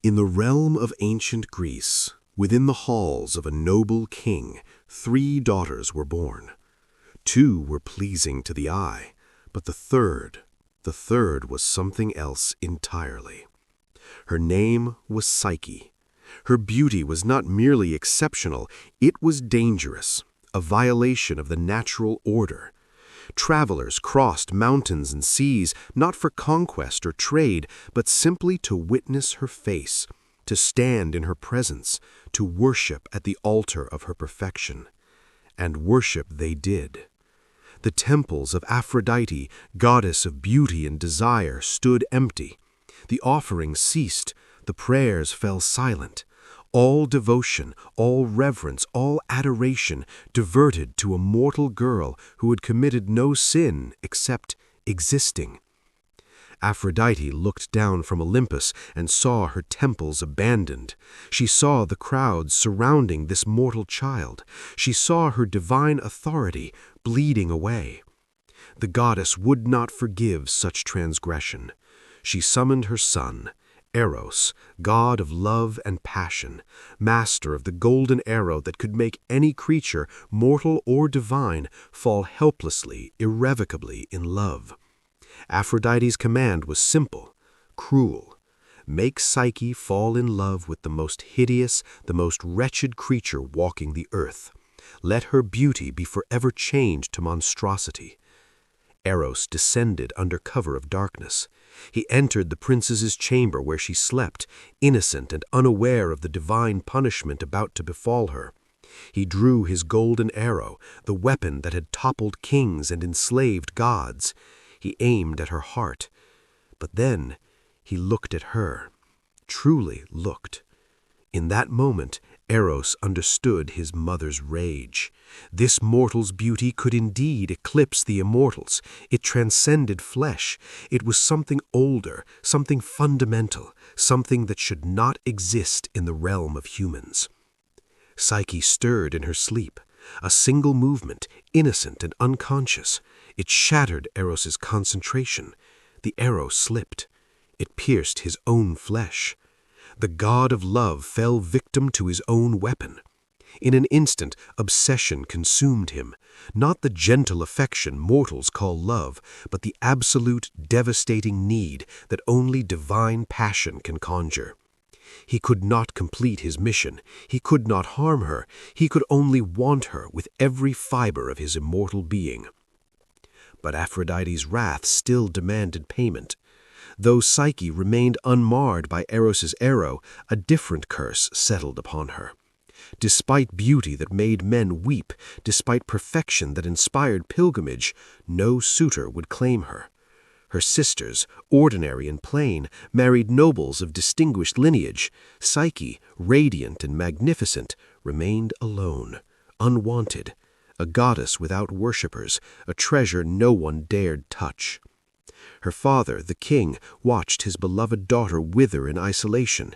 In the realm of ancient Greece, within the halls of a noble king, 3 daughters were born. 2 were pleasing to the eye, but the third was something else entirely. Her name was Psyche. Her beauty was not merely exceptional, it was dangerous, a violation of the natural order. Travelers crossed mountains and seas, not for conquest or trade, but simply to witness her face, to stand in her presence, to worship at the altar of her perfection. And worship they did. The temples of Aphrodite, goddess of beauty and desire, stood empty. The offerings ceased, the prayers fell silent. All devotion, all reverence, all adoration diverted to a mortal girl who had committed no sin except existing. Aphrodite looked down from Olympus and saw her temples abandoned. She saw the crowds surrounding this mortal child. She saw her divine authority bleeding away. The goddess would not forgive such transgression. She summoned her son, Eros, god of love and passion, master of the golden arrow that could make any creature, mortal or divine, fall helplessly, irrevocably in love. Aphrodite's command was simple, cruel. Make Psyche fall in love with the most hideous, the most wretched creature walking the earth. Let her beauty be forever changed to monstrosity. Eros descended under cover of darkness. He entered the princess's chamber where she slept, innocent and unaware of the divine punishment about to befall her. He drew his golden arrow, the weapon that had toppled kings and enslaved gods. He aimed at her heart. But then he looked at her, truly looked. In that moment, Eros understood his mother's rage. This mortal's beauty could indeed eclipse the immortals. It transcended flesh. It was something older, something fundamental, something that should not exist in the realm of humans. Psyche stirred in her sleep. A single movement, innocent and unconscious. It shattered Eros's concentration. The arrow slipped. It pierced his own flesh. The god of love fell victim to his own weapon. In an instant, obsession consumed him, not the gentle affection mortals call love, but the absolute, devastating need that only divine passion can conjure. He could not complete his mission. He could not harm her. He could only want her with every fiber of his immortal being. But Aphrodite's wrath still demanded payment. Though Psyche remained unmarred by Eros's arrow, a different curse settled upon her. Despite beauty that made men weep, despite perfection that inspired pilgrimage, no suitor would claim her. Her sisters, ordinary and plain, married nobles of distinguished lineage. Psyche, radiant and magnificent, remained alone, unwanted, a goddess without worshippers, a treasure no one dared touch. Her father, the king, watched his beloved daughter wither in isolation.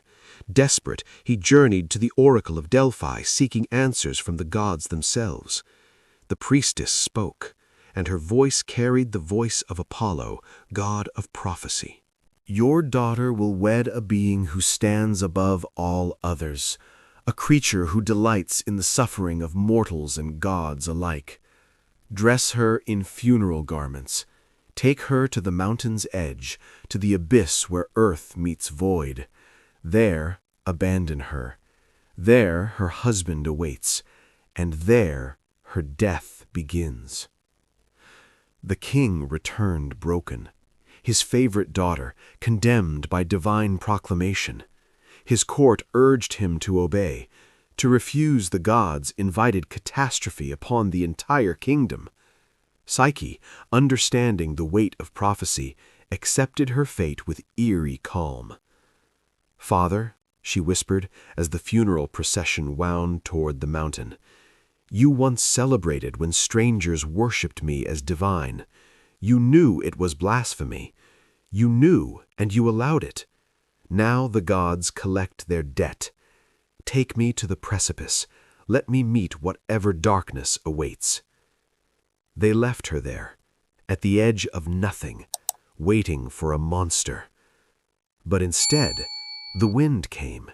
Desperate, he journeyed to the oracle of Delphi, seeking answers from the gods themselves. The priestess spoke, and her voice carried the voice of Apollo, god of prophecy. Your daughter will wed a being who stands above all others, a creature who delights in the suffering of mortals and gods alike. Dress her in funeral garments. Take her to the mountain's edge, to the abyss where earth meets void. There, abandon her. There, her husband awaits, and there, her death begins. The king returned broken, his favorite daughter condemned by divine proclamation. His court urged him to obey. To refuse the gods invited catastrophe upon the entire kingdom. Psyche, understanding the weight of prophecy, accepted her fate with eerie calm. "Father," she whispered as the funeral procession wound toward the mountain, "you once celebrated when strangers worshipped me as divine. You knew it was blasphemy. You knew, and you allowed it. Now the gods collect their debt. Take me to the precipice. Let me meet whatever darkness awaits." They left her there, at the edge of nothing, waiting for a monster. But instead, The wind came.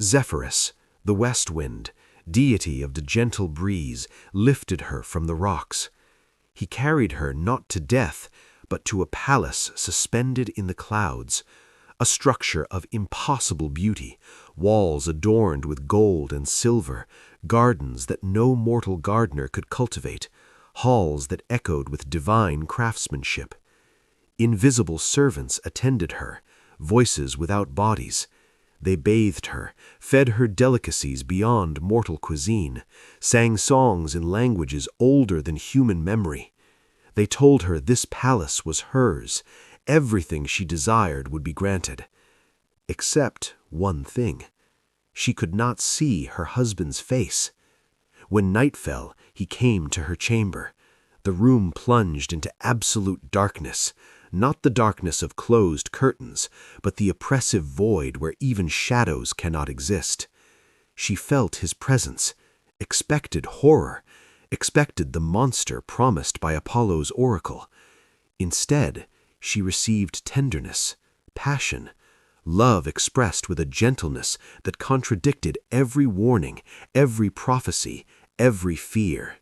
Zephyrus, the west wind, deity of the gentle breeze, lifted her from the rocks. He carried her not to death, but to a palace suspended in the clouds, a structure of impossible beauty, walls adorned with gold and silver, gardens that no mortal gardener could cultivate, halls that echoed with divine craftsmanship. Invisible servants attended her, voices without bodies. They bathed her, fed her delicacies beyond mortal cuisine, sang songs in languages older than human memory. They told her this palace was hers, everything she desired would be granted. Except one thing. She could not see her husband's face. When night fell, he came to her chamber. The room plunged into absolute darkness, not the darkness of closed curtains, but the oppressive void where even shadows cannot exist. She felt his presence, expected horror, expected the monster promised by Apollo's oracle. Instead, she received tenderness, passion, love expressed with a gentleness that contradicted every warning, every prophecy, every fear.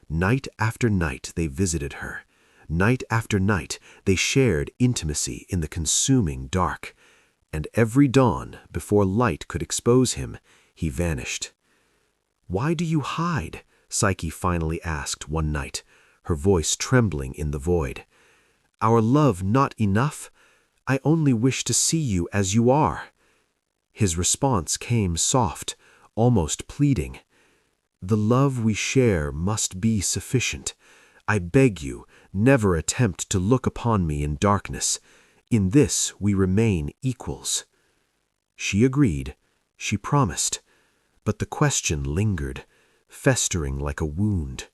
Night after night they visited her. Night after night they shared intimacy in the consuming dark. And every dawn, before light could expose him, he vanished. "Why do you hide?" Psyche finally asked one night, her voice trembling in the void. "Our love not enough? I only wish to see you as you are." His response came soft, almost pleading. "The love we share must be sufficient. I beg you, never attempt to look upon me in darkness. In this we remain equals." She agreed, she promised, but the question lingered, festering like a wound.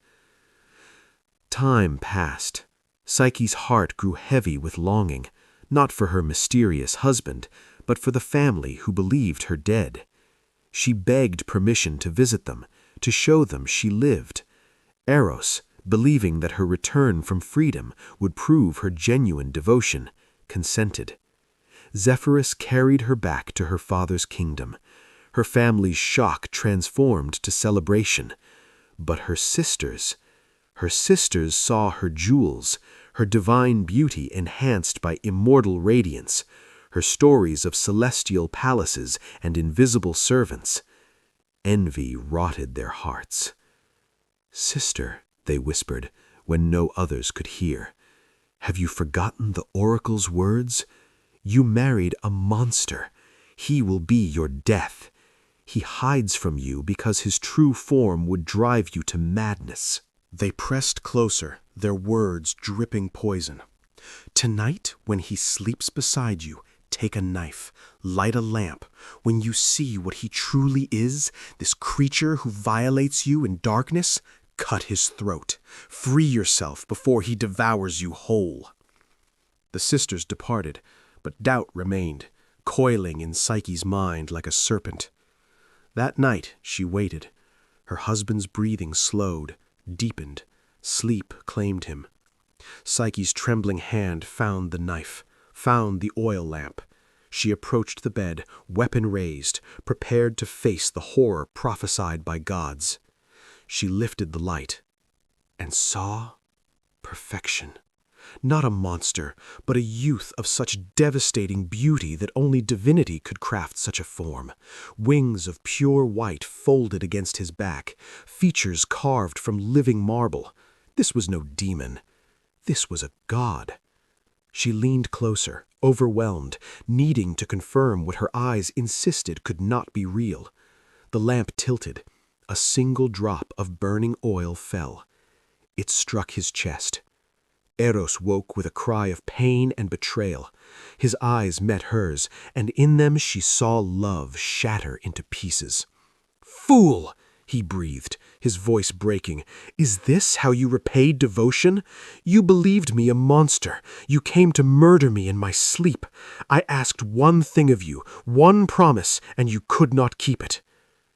Time passed. Psyche's heart grew heavy with longing, not for her mysterious husband, but for the family who believed her dead. She begged permission to visit them, to show them she lived. Eros, believing that her return from freedom would prove her genuine devotion, consented. Zephyrus carried her back to her father's kingdom. Her family's shock transformed to celebration. But her sisters saw her jewels, her divine beauty enhanced by immortal radiance, her stories of celestial palaces and invisible servants. Envy rotted their hearts. "Sister," they whispered, when no others could hear, "have you forgotten the oracle's words? You married a monster. He will be your death. He hides from you because his true form would drive you to madness." They pressed closer, their words dripping poison. "Tonight, when he sleeps beside you, take a knife, light a lamp. When you see what he truly is, this creature who violates you in darkness, cut his throat. Free yourself before he devours you whole." The sisters departed, but doubt remained, coiling in Psyche's mind like a serpent. That night she waited. Her husband's breathing slowed, deepened. Sleep claimed him. Psyche's trembling hand found the knife, found the oil lamp. She approached the bed, weapon raised, prepared to face the horror prophesied by gods. She lifted the light and saw perfection. Not a monster, but a youth of such devastating beauty that only divinity could craft such a form. Wings of pure white folded against his back, features carved from living marble. This was no demon. This was a god. She leaned closer, overwhelmed, needing to confirm what her eyes insisted could not be real. The lamp tilted. A single drop of burning oil fell. It struck his chest. Eros woke with a cry of pain and betrayal. His eyes met hers, and in them she saw love shatter into pieces. "Fool!" he breathed, his voice breaking. "Is this how you repay devotion? You believed me a monster. You came to murder me in my sleep. I asked one thing of you, one promise, and you could not keep it."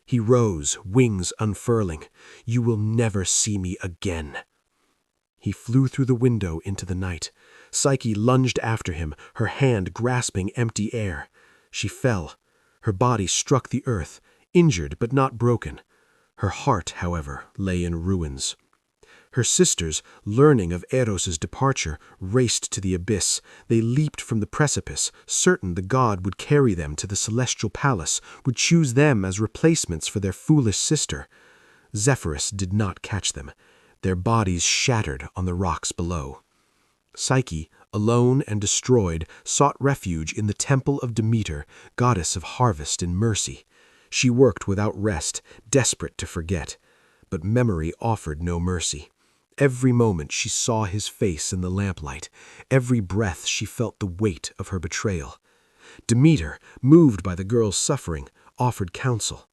He rose, wings unfurling. "You will never see me again." He flew through the window into the night. Psyche lunged after him, her hand grasping empty air. She fell. Her body struck the earth, injured but not broken. Her heart, however, lay in ruins. Her sisters, learning of Eros's departure, raced to the abyss. They leaped from the precipice, certain the god would carry them to the celestial palace, would choose them as replacements for their foolish sister. Zephyrus did not catch them. Their bodies shattered on the rocks below. Psyche, alone and destroyed, sought refuge in the temple of Demeter, goddess of harvest and mercy. She worked without rest, desperate to forget. But memory offered no mercy. Every moment she saw his face in the lamplight. Every breath she felt the weight of her betrayal. Demeter, moved by the girl's suffering, offered counsel.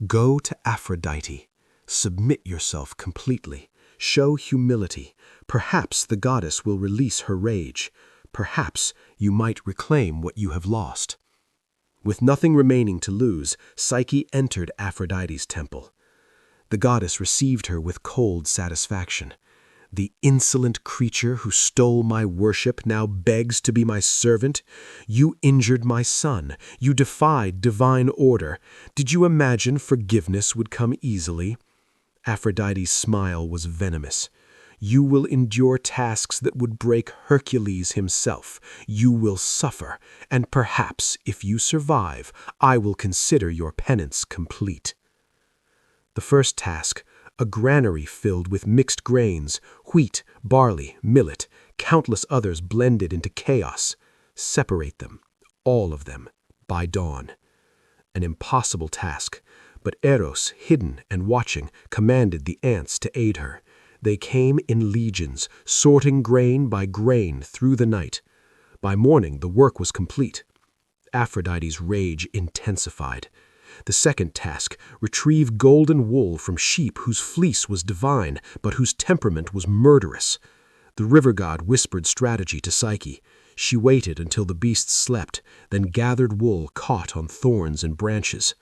Go to Aphrodite. Submit yourself completely. Show humility. Perhaps the goddess will release her rage. Perhaps you might reclaim what you have lost. With nothing remaining to lose, Psyche entered Aphrodite's temple. The goddess received her with cold satisfaction. The insolent creature who stole my worship now begs to be my servant. You injured my son. You defied divine order. Did you imagine forgiveness would come easily? Aphrodite's smile was venomous. You will endure tasks that would break Hercules himself. You will suffer, and perhaps, if you survive, I will consider your penance complete. The first task, a granary filled with mixed grains, wheat, barley, millet, countless others blended into chaos. Separate them, all of them, by dawn. An impossible task, but Eros, hidden and watching, commanded the ants to aid her. They came in legions, sorting grain by grain through the night. By morning, the work was complete. Aphrodite's rage intensified. The second task, retrieve golden wool from sheep whose fleece was divine, but whose temperament was murderous. The river god whispered strategy to Psyche. She waited until the beasts slept, then gathered wool caught on thorns and branches.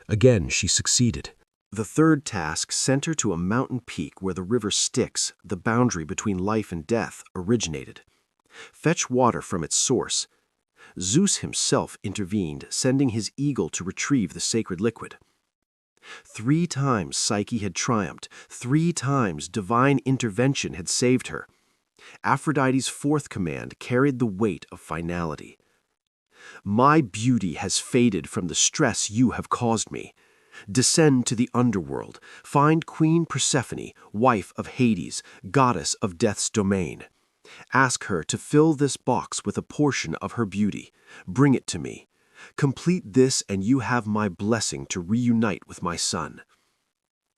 Again she succeeded. The third task sent her to a mountain peak where the river Styx, the boundary between life and death, originated. Fetch water from its source. Zeus himself intervened, sending his eagle to retrieve the sacred liquid. 3 times Psyche had triumphed. 3 times divine intervention had saved her. Aphrodite's fourth command carried the weight of finality. My beauty has faded from the stress you have caused me. Descend to the underworld. Find Queen Persephone, wife of Hades, goddess of death's domain. Ask her to fill this box with a portion of her beauty. Bring it to me. Complete this and you have my blessing to reunite with my son.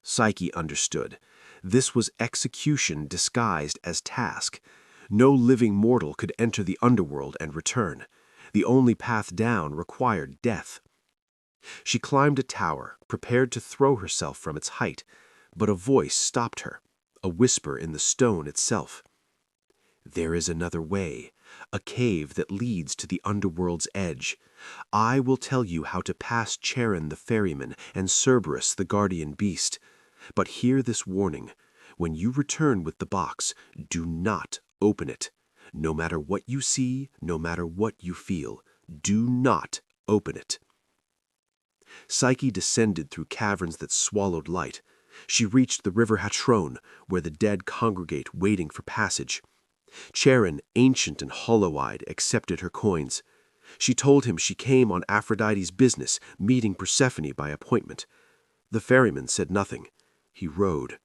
Psyche understood. This was execution disguised as task. No living mortal could enter the underworld and return. The only path down required death. She climbed a tower, prepared to throw herself from its height, but a voice stopped her, a whisper in the stone itself. There is another way, a cave that leads to the underworld's edge. I will tell you how to pass Charon the ferryman and Cerberus the guardian beast. But hear this warning. When you return with the box, do not open it. No matter what you see, no matter what you feel, do not open it. Psyche descended through caverns that swallowed light. She reached the river Hatron, where the dead congregate waiting for passage. Charon, ancient and hollow-eyed, accepted her coins. She told him she came on Aphrodite's business, meeting Persephone by appointment. The ferryman said nothing. He rowed.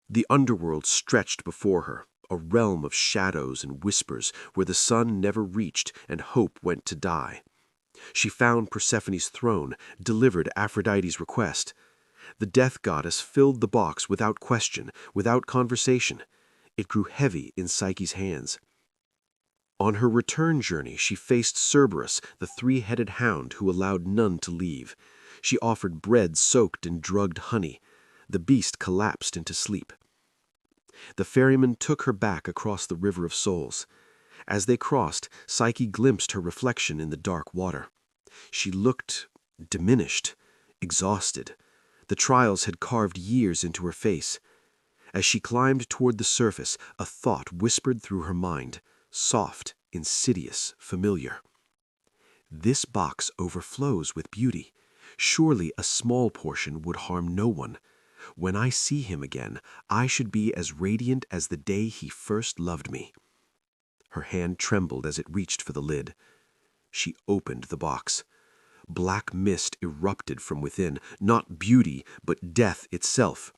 The underworld stretched before her, a realm of shadows and whispers where the sun never reached and hope went to die. She found Persephone's throne, delivered Aphrodite's request. The death goddess filled the box without question, without conversation. It grew heavy in Psyche's hands. On her return journey, she faced Cerberus, the 3-headed hound who allowed none to leave. She offered bread soaked in drugged honey. The beast collapsed into sleep. The ferryman took her back across the river of souls. As they crossed, Psyche glimpsed her reflection in the dark water. She looked diminished, exhausted. The trials had carved years into her face. As she climbed toward the surface, a thought whispered through her mind, soft, insidious, familiar. This box overflows with beauty. Surely a small portion would harm no one. When I see him again, I should be as radiant as the day he first loved me." Her hand trembled as it reached for the lid. She opened the box. Black mist erupted from within, not beauty, but death itself.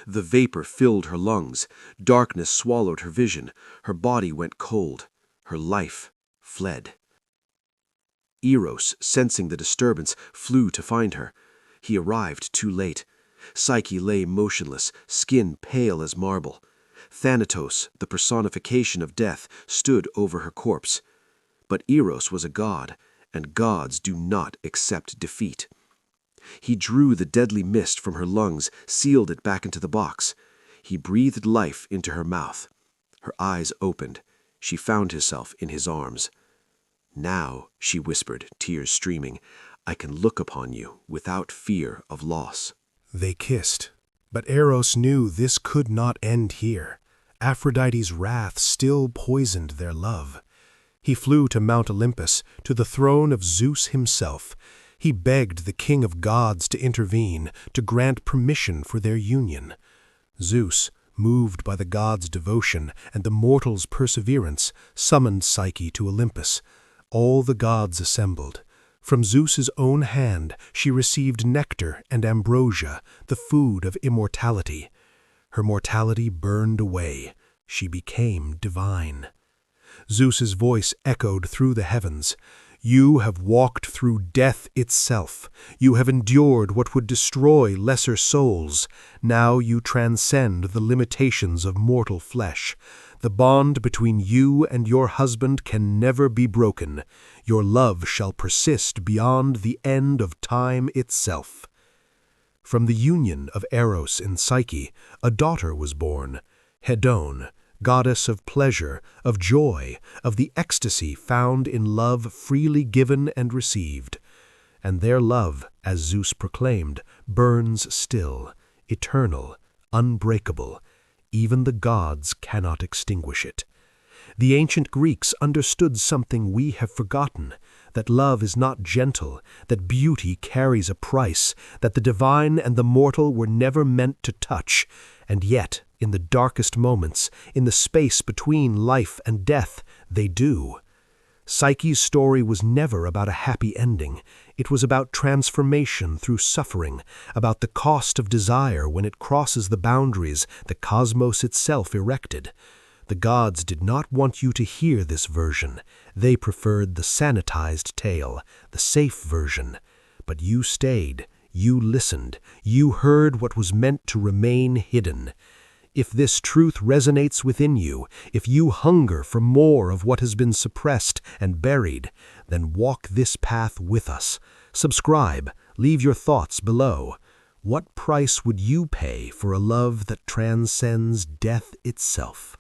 The vapor filled her lungs. Darkness swallowed her vision. Her body went cold. Her life fled. Eros, sensing the disturbance, flew to find her. He arrived too late. Psyche lay motionless, skin pale as marble. Thanatos, the personification of death, stood over her corpse. But Eros was a god, and gods do not accept defeat. He drew the deadly mist from her lungs, sealed it back into the box. He breathed life into her mouth. Her eyes opened. She found herself in his arms. "Now," she whispered, tears streaming, "I can look upon you without fear of loss." They kissed, but Eros knew this could not end here. Aphrodite's wrath still poisoned their love. He flew to Mount Olympus, to the throne of Zeus himself. He begged the king of gods to intervene, to grant permission for their union. Zeus, moved by the gods' devotion and the mortals' perseverance, summoned Psyche to Olympus. All the gods assembled. From Zeus's own hand she received nectar and ambrosia, the food of immortality. Her mortality burned away. She became divine. Zeus's voice echoed through the heavens. "You have walked through death itself. You have endured what would destroy lesser souls. Now you transcend the limitations of mortal flesh. The bond between you and your husband can never be broken. Your love shall persist beyond the end of time itself." From the union of Eros and Psyche, a daughter was born, Hedone, goddess of pleasure, of joy, of the ecstasy found in love freely given and received. And their love, as Zeus proclaimed, burns still, eternal, unbreakable. Even the gods cannot extinguish it. The ancient Greeks understood something we have forgotten, that love is not gentle, that beauty carries a price, that the divine and the mortal were never meant to touch, and yet, in the darkest moments, in the space between life and death, they do. Psyche's story was never about a happy ending. It was about transformation through suffering, about the cost of desire when it crosses the boundaries the cosmos itself erected. The gods did not want you to hear this version. They preferred the sanitized tale, the safe version. But you stayed, you listened, you heard what was meant to remain hidden. If this truth resonates within you, if you hunger for more of what has been suppressed and buried, then walk this path with us. Subscribe, leave your thoughts below. What price would you pay for a love that transcends death itself?